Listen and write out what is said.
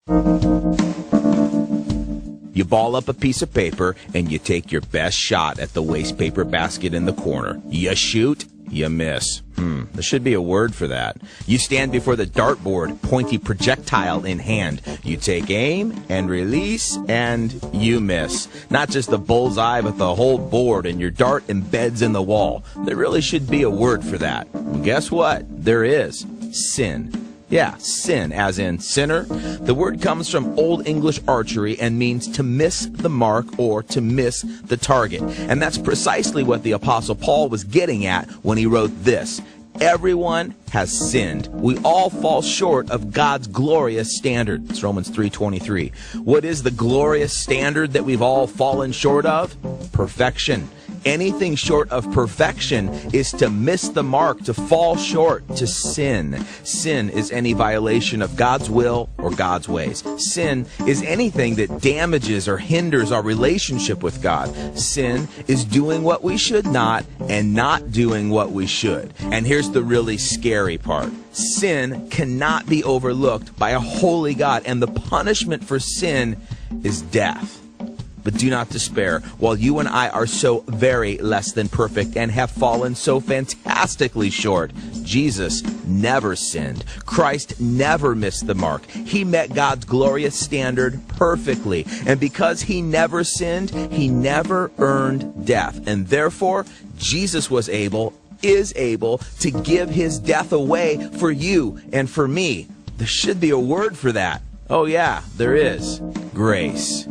You ball up a piece of paper and you take your best shot at the waste paper basket in the corner. You shoot, you miss. There should be a word for that. You stand before the dartboard, pointy projectile in hand. You take aim and release and you miss. Not just the bullseye, but the whole board, and your dart embeds in the wall. There really should be a word for that. And guess what? There is. Sin. Yeah, sin, as in sinner. The word comes from Old English archery and means to miss the mark or to miss the target. And that's precisely what the Apostle Paul was getting at when he wrote this. Everyone has sinned. We all fall short of God's glorious standard. It's Romans 3:23. What is the glorious standard that we've all fallen short of? Perfection. Anything short of perfection is to miss the mark, to fall short, to sin. Sin is any violation of God's will or God's ways. Sin is anything that damages or hinders our relationship with God. Sin is doing what we should not and not doing what we should. And here's the really scary part. Sin cannot be overlooked by a holy God, and the punishment for sin is death. But do not despair. While you and I are so very less than perfect and have fallen so fantastically short, Jesus never sinned. Christ never missed the mark. He met God's glorious standard perfectly. And because he never sinned, he never earned death. And therefore, Jesus is able to give his death away for you and for me. There should be a word for that. Oh yeah, there is. Grace.